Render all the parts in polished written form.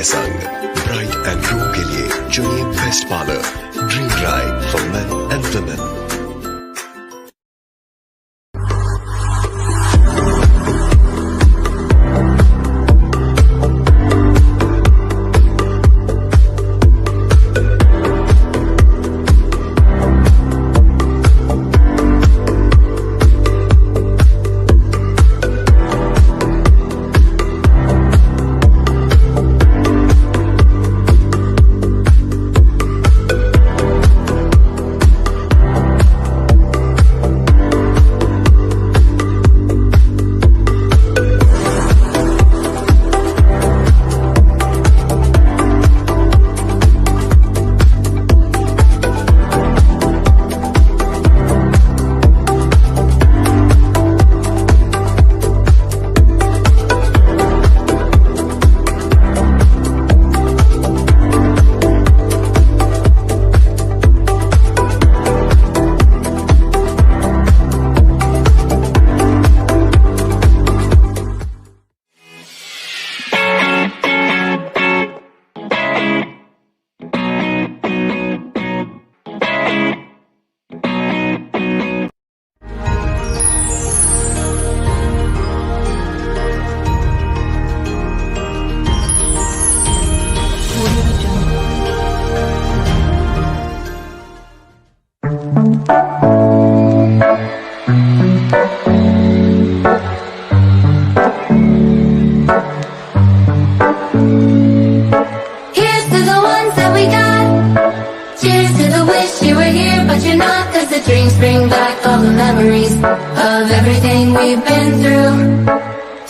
के संग bride and groom के लिए चुनिए best parlour dream bride for main and women. Dreams bring back all the memories of everything we've been through.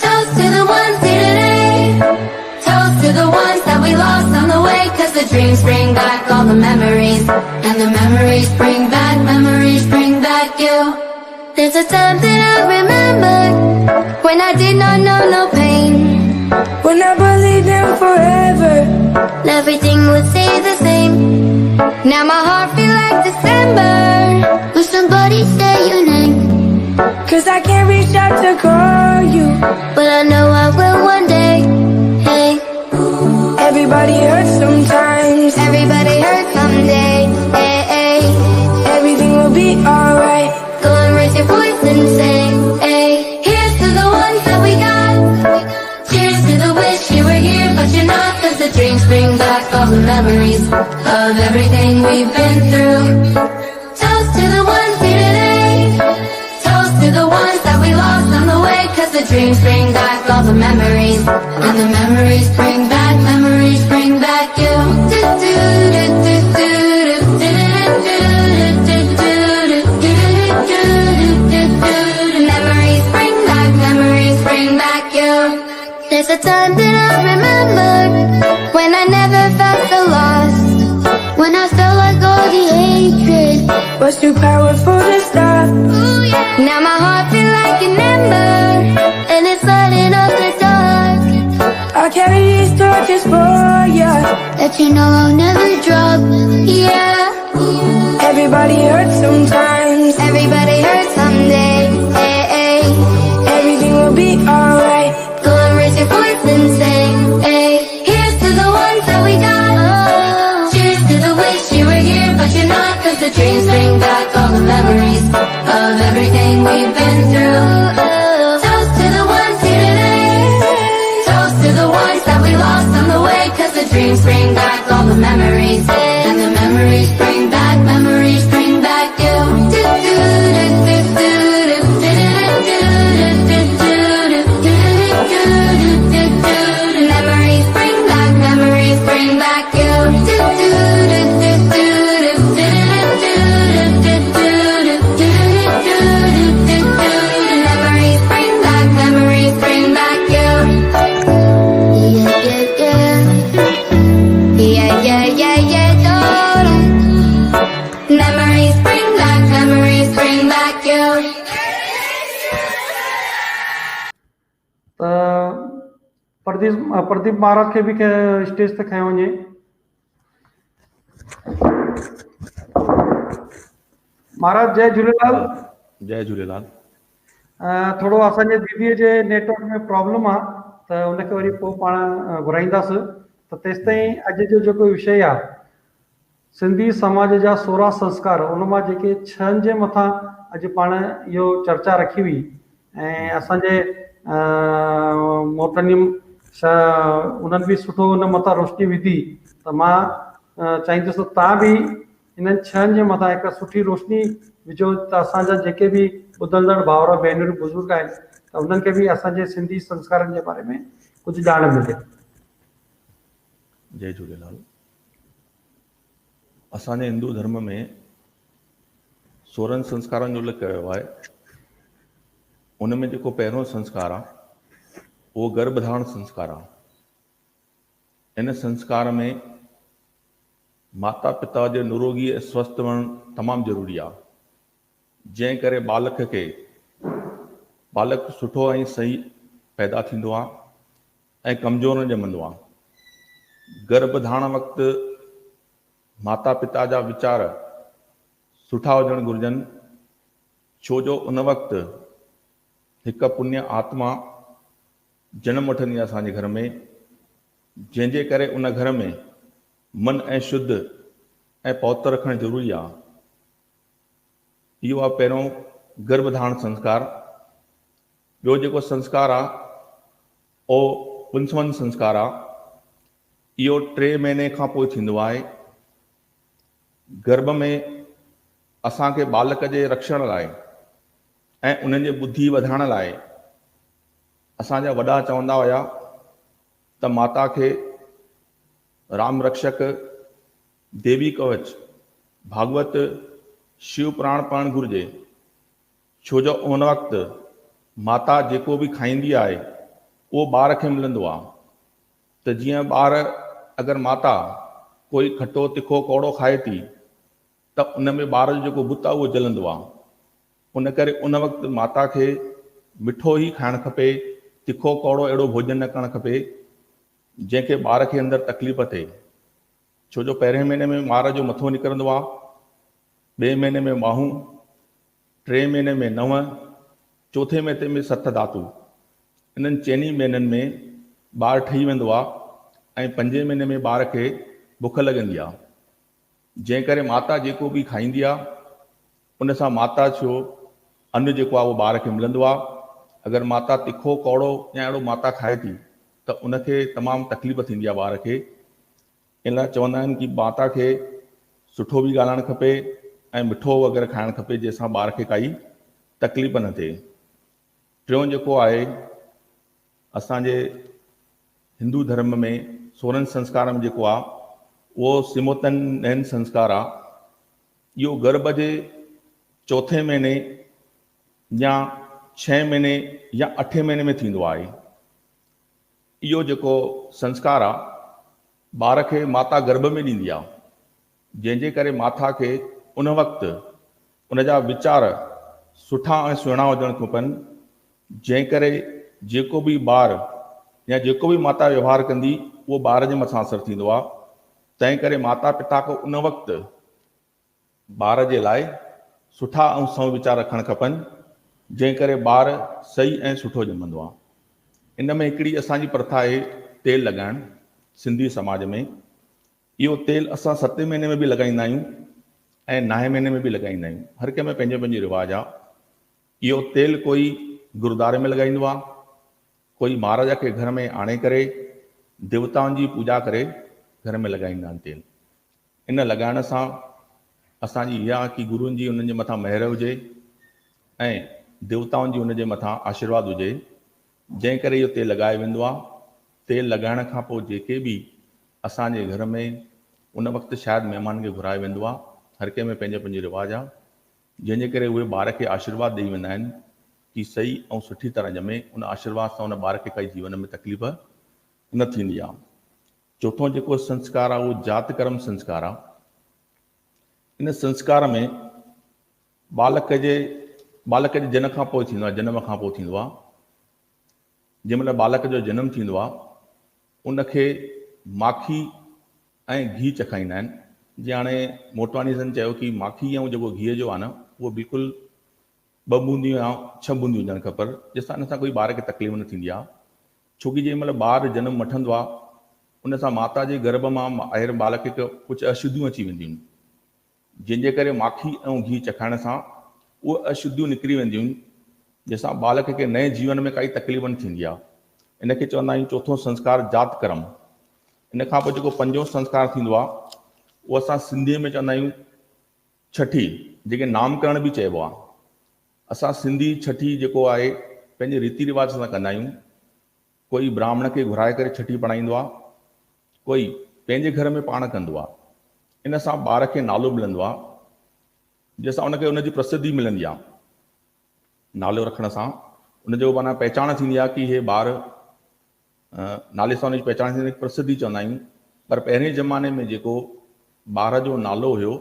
Toast to the ones here today. Toast to the ones that we lost on the way. Cause the dreams bring back all the memories. And the memories bring back you. There's a time that I remember when I did not know no pain. When I believed in forever, everything would stay the same. Now my heart feels like December. Will somebody say your name? Cause I can't reach out to call you, but I know I will one day. Hey, everybody hurts sometimes. Everybody hurts someday. Hey, hey, everything will be alright. Go and raise your voice and say, hey, here's to the ones that we got. Cheers to the wish you were here, but you're not. Cause the dreams bring back all the memories of everything we've been through. Toast to the ones here today. Toast to the ones that we lost on the way. Cause the dreams bring back all the memories. And the memories bring back you. Memories bring back you. There's a time that I remembered when I never felt so lost. When I felt like all the hatred was too powerful to stop. Ooh, yeah. Now my heart feels like an ember, and it's lighting up the dark. I'll carry these torches for ya, that you know I'll never drop. Yeah. Everybody hurts sometimes. Everybody hurts someday. Hey, hey, everything will be alright. Go and raise your voice and say, hey, here's to the ones that we got. Oh, cheers to the wish you were here, but you're not. Cause the dreams bring back all the memories of everything we've been through. Toast to the ones here today. Toast to the ones that we lost on the way. Cause the dreams bring back all the memories. And the memories bring back you. Memories bring back you. Pradeep Maharaj के भी stage ते खयो वञे। महाराज जय झूलेलाल। जय झूलेलाल। थोड़ो असांजे दीदीअ जे network में problem आहे त उनखे वरी पोइ पाण घुराईंदासीं। त तेसि ताईं अॼु जो जेको विषय आहे सिंधी समाज जा 16 संस्कार, उन मां जेके 6 जे मथां अॼु पाण इहो चर्चा रखी हुई ऐं असांजे मोहतरम उन्हनि बि सुठो उन मथां रोशनी विधी। त मां चाहींदुसि तव्हां बि इन्हनि 6 जे मथां हिकु सुठी रोशनी विझो त असांजा जेके बि ॿुधंदड़ भाउर भेनरूं बुज़ुर्ग आहिनि त उन्हनि खे बि असांजे सिंधी संस्कारनि जे बारे में कुझु ॼाण मिले। जय झूलेलाल। असांजे हिंदू धर्म में 16 संस्कारनि जो उल्लेख कयो आहे। उन में जेको पहिरियों संस्कार आहे उहो गर्भधारण संस्कार आहे। इन संस्कार में माता पिता जे निरोगी ऐं स्वस्थ हुअणु तमामु ज़रूरी आहे, जंहिं करे बालक सुठो ऐं सही पैदा थींदो आहे ऐं कमज़ोर न ॼमंदो आहे। गर्भधारण वक़्तु माता पिता जा वीचार सुठा हुजणु घुरिजनि, छो जो उन वक़्तु हिकु पुण्य आत्मा जनम वठंदी आहे असांजे घर में, जंहिंजे करे उन घर में मन ऐं शुद्ध ऐं पवित्र रखणु ज़रूरी आहे। इहो आहे पहिरियों गर्भधारण संस्कार। ॿियो जेको संस्कार आहे उहो पुंसवन संस्कार आहे। इहो 3 महीने खां पोइ थींदो आहे। गर्भ में असांखे बालक जे रक्षण लाइ ऐं उन्हनि जी बुद्धि वधाइण लाइ असांजा वॾा चवंदा हुया त माता खे राम रक्षक, देवी कवच, भागवत, शिव पुराण पढ़णु घुरिजे, छो जो उन वक़्तु माता जेको बि खाईंदी आहे उहो ॿार खे मिलंदो आहे। त जीअं ॿार अगरि माता कोई खटो तिखो कौड़ो खाए थी त उन में ॿार जो जेको बुत आहे उहो जलंदो आहे। उन करे उन वक़्तु माता खे मिठो ई खाइणु खपे, तिखो कौड़ो अहिड़ो भोजन न करणु खपे जंहिंखे ॿार खे अंदरि तकलीफ़ थिए। छो जो पहिरें महीने में ॿार जो मथो निकिरंदो आहे, 2 महीने में ॿाहूं, 3 महीने में नंव, 4 महीने में 7 धातु। इन्हनि 4 महीननि में ॿारु ठही वेंदो आहे ऐं 5 महीने में ॿार खे बुख लॻंदी आहे। जंहिं करे माता जेको बि खाईंदी आहे उन सां माता जो अन्न जेको आहे उहो ॿार खे मिलंदो आहे। अगरि माता तिखो कौड़ो या अहिड़ो माता खाए थी त उनखे तमामु तकलीफ़ थींदी आहे ॿार खे। इन लाइ चवंदा आहिनि कि माता खे सुठो बि ॻाल्हाइणु खपे ऐं मिठो वग़ैरह खाइणु खपे जंहिंसां ॿार खे काई तकलीफ़ न थिए। टियों जेको आहे असांजे हिंदू धर्म में 16 संस्कार में जेको आहे उहो सिमोतन नैन संस्कार आहे। इहो गर्भ जे 4 महीने या 6 महीने या 8 महीने में थींदो आहे। इहो जेको संस्कार आहे ॿार खे माता गर्भ में ॾींदी आहे, जंहिंजे करे माता खे उन वक़्तु उन जा वीचार सुठा ऐं सुहिणा हुजणु खपनि, जंहिं करे जेको बि ॿार या जेको बि माता व्यवहार कंदी उहो ॿार जे मथां असरु थींदो आहे। तंहिं करे माता पिता खे उन वक़्तु ॿार जे लाइ सुठा ऐं सौ वीचार रखणु खपनि, जंहिं करे ॿार सही ऐं सुठो ॼमंदो आहे। इन में हिकिड़ी असांजी प्रथा आहे तेल लॻाइणु सिंधी समाज में। इहो तेल असां 7 महीने में बि लॻाईंदा आहियूं ऐं 9 महीने में बि लॻाईंदा आहियूं। हर कंहिं में पंहिंजो पंहिंजो रिवाजु आहे। इहो तेल कोई गुरुद्वारे में लॻाईंदो आहे, कोई महाराज खे घर में आणे करे देवताउनि जी पूॼा करे घर में लॻाईंदा आहिनि तेल। इन लॻाइण सां असांजी इहा आहे कि गुरुनि जी उन्हनि जे मथां महिर हुजे ऐं देवताउनि जी उन जे मथां आशीर्वाद हुजे, जंहिं करे इहो तेल लॻायो वेंदो आहे। तेल लॻाइण खां पोइ जेके बि असांजे घर में उन वक़्तु शायदि महिमान खे घुरायो वेंदो आहे। हर कंहिं में पंहिंजो पंहिंजो रिवाजु आहे, जंहिंजे करे उहे ॿार खे आशीर्वाद ॾेई वेंदा आहिनि कि सही ऐं सुठी तरह ॼमे। उन आशीर्वाद सां उन ॿार खे काई जीवन में तकलीफ़ न थींदी आहे। चौथों जेको संस्कार आहे उहो जात कर्म संस्कार आहे। इन संस्कार में बालक जे जन्म खां पोइ थींदो आहे, जनम खां पोइ थींदो आहे। जंहिं महिल बालक जो जनम थींदो आहे उनखे माखी ऐं घी चखाईंदा आहिनि। जीअं हाणे मोटवानी सन चयो कि माखी ऐं जेको घीअ जो आहे न उहो बिल्कुलु 2 बूंदियूं या 6 बूंदियूं हुजणु खपनि, जंहिंसां इन सां कोई ॿार खे तकलीफ़ न थींदी आहे। छोकी जंहिं महिल ॿारु जनम वठंदो आहे उन सां माता जे गर्भ मां आयल बालक खे कुझु अशुद्धियूं अची वेंदियूं आहिनि, जंहिंजे करे माखी ऐं घी चखाइण सां उहे अशुद्धियूं निकिरी वेंदियूं आहिनि, जंहिंसां बालक खे नए जीवन में काई तकलीफ़ न थींदी आहे। इनखे चवंदा आहियूं चोथों संस्कार जात कर्म। इन खां पोइ जेको पंजो संस्कार थींदो आहे उहो असां सिंधीअ में चवंदा आहियूं छठी, जेके नामकरण बि चइबो आहे। असां सिंधी छठी जेको आहे पंहिंजे रीति रिवाज सां कंदा आहियूं। कोई ब्राह्मण खे घुराए करे छठी पढ़ाईंदो आहे, कोई पंहिंजे घर में पाण कंदो आहे। इन सां ॿार खे नालो मिलंदो आहे, जंहिंसां उनखे उनजी प्रसिद्धि मिलंदी आहे। नालो रखण सां उनजो माना पहचान थींदी आहे कि हे ॿार नाले सां उनजी पहचान थींदी, प्रसिद्धि चवंदा आहियूं। पर पहिरें ज़माने में जेको ॿार जो नालो हुयो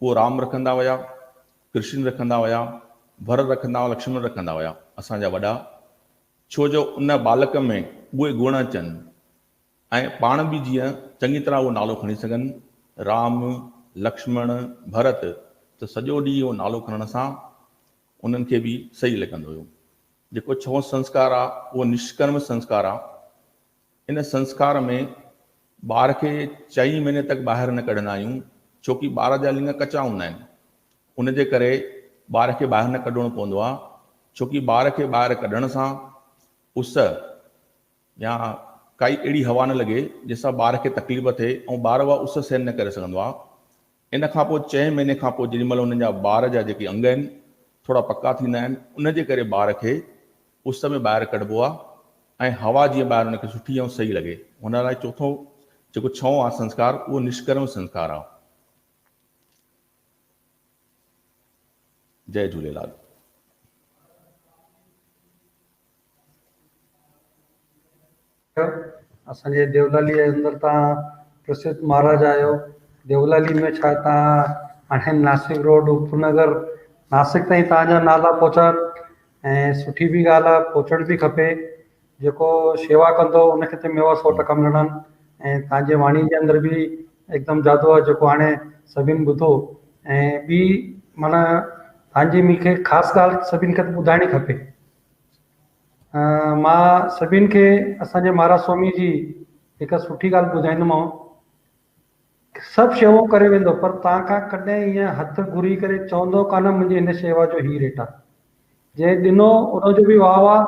उहो राम रखंदा हुया, कृष्ण रखंदा हुया, भरत रखंदा हुआ, लक्ष्मण रखंदा हुया असांजा वॾा, छो जो उन बालक में उहे गुण अचनि ऐं पाण बि जीअं चङी तरह उहो नालो खणी सघनि, राम लक्ष्मण भरत, त सॼो ॾींहुं उहो नालो खणण सां उन्हनि खे बि सही लॻंदो हुयो। जेको छहों संस्कार आहे उहो निष्कर्म संस्कार आहे। इन संस्कार में ॿार खे 4 महीने तक ॿाहिरि न कढंदा आहियूं, छोकी ॿार जा लिंग कचा हूंदा आहिनि। उनजे करे ॿार खे ॿाहिरि न कढणो पवंदो आहे, छोकी ॿार खे ॿाहिरि कढण सां उस या काई अहिड़ी हवा न लॻे जंहिंसां ॿार खे तकलीफ़ थिए ऐं ॿार उहा उस सहन न करे सघंदो आहे। इन खां पोइ 6 महीने खां पोइ जेॾीमहिल उन्हनि जा ॿार जा जेके अंग आहिनि थोरा पक्का थींदा आहिनि, उनजे करे ॿार खे उस में ॿाहिरि कढिबो आहे ऐं हवा जीअं ॿाहिरि उनखे सुठी ऐं सही लॻे। हुन लाइ चोथों जेको छहों आहे संस्कार उहो निष्कर्म संस्कार आहे। जय झूलेलाल। असांजे देवलाली जे अंदरि तव्हां प्रसिद्ध महाराज आहियो। देवलाली में छा तव्हां हाणे नासिक रोड उपनगर नासिक ताईं तव्हांजा नाला पहुचनि ऐं सुठी बि ॻाल्हि आहे, पहुचण बि खपे। जेको शेवा कंदो उनखे त मेवा 100% मिलणनि। ऐं तव्हांजे वाणी जे अंदरि बि हिकदमि जादू आहे जेको हाणे सभिनि ॿुधो। ऐं ॿी माना तव्हांजी मूंखे ख़ासि ॻाल्हि सभिनि खे ॿुधाइणी खपे। मां सभिनि खे असांजे महाराज स्वामी जी हिकु सुठी ॻाल्हि ॿुधाईंदोमांव। सभु शेवाऊं करे वेंदो, पर तव्हां खां कॾहिं ईअं हथु घुरी करे चवंदो कान मुंहिंजी हिन शेवा जो ही रेट आहे। जंहिं ॾिनो उनजो बि वाह वाह,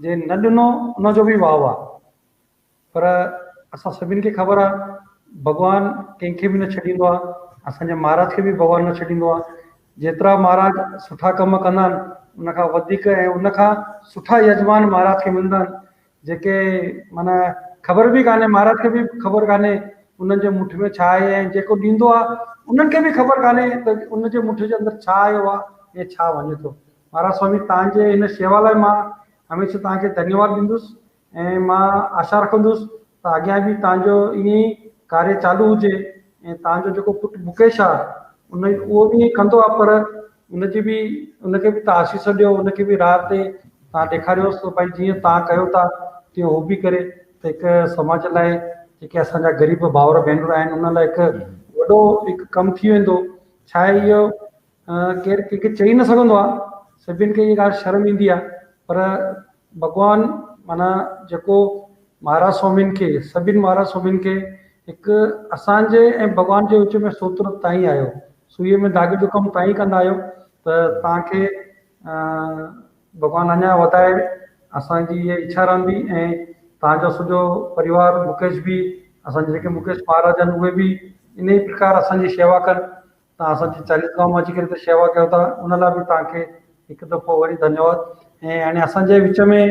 जंहिं न ॾिनो उनजो बि वाह वाह। पर असां सभिनि खे ख़बर आहे भॻवानु कंहिंखे बि न छॾींदो आहे, असांजे महाराज खे बि भॻवानु न छॾींदो आहे। जेतिरा महाराज सुठा कम कंदा आहिनि उनखां वधीक ऐं उनखां सुठा यजमान महाराज खे मिलंदा आहिनि, जेके माना ख़बर बि कान्हे, महाराज खे बि ख़बर कान्हे उन्हनि जे मुठ में छा आहे। ऐं जेको ॾींदो आहे उन्हनि खे बि ख़बर कान्हे त उनजे मुठ जे अंदरि छा आयो आहे ऐं छा वञे थो। महाराज स्वामी तव्हांजे हिन शेवा लाइ मां हमेशह तव्हांखे धन्यवाद ॾींदुसि ऐं मां आशा रखंदुसि त अॻियां बि तव्हांजो ईअं ई कार्य चालू हुजे। ऐं तव्हांजो जेको पुटु मुकेश आहे उहो बि कंदो आहे, पर उनखे बि तव्हां आशीष ॾियो, उनखे बि राह ते तव्हां ॾेखारियोसि त भई जीअं तव्हां कयो था तीअं उहो बि करे, त हिकु समाज लाइ जेके असांजा ग़रीब भाउर भेनरूं आहिनि उन लाइ हिकु वॾो कमु थी वेंदो। छा आहे इहो केरु कंहिंखे चई न सघंदो आहे, सभिनि खे इहा ॻाल्हि शर्म ईंदी आहे, पर भॻवानु माना जेको महाराज स्वामीनि खे सभिनि महाराज स्वामीनि खे हिकु असांजे ऐं भॻवान जे विच में सूत्र तव्हां ई आहियो, सुईअ में धागे जो कमु तव्हां ई कंदा आहियो। त तव्हांखे भॻवानु अञा वधाए, असांजी इहा इच्छा रहंदी। ऐं तव्हांजो सॼो परिवार मुकेश बि, असांजे जेके मुकेश महाराज आहिनि उहे बि इन ई प्रकार असांजी शेवा कनि। तव्हां असांजी 40 गांव में अची करे त शेवा कयो था, उन लाइ बि तव्हांखे हिकु दफ़ो वरी धन्यवाद। ऐं हाणे असांजे विच में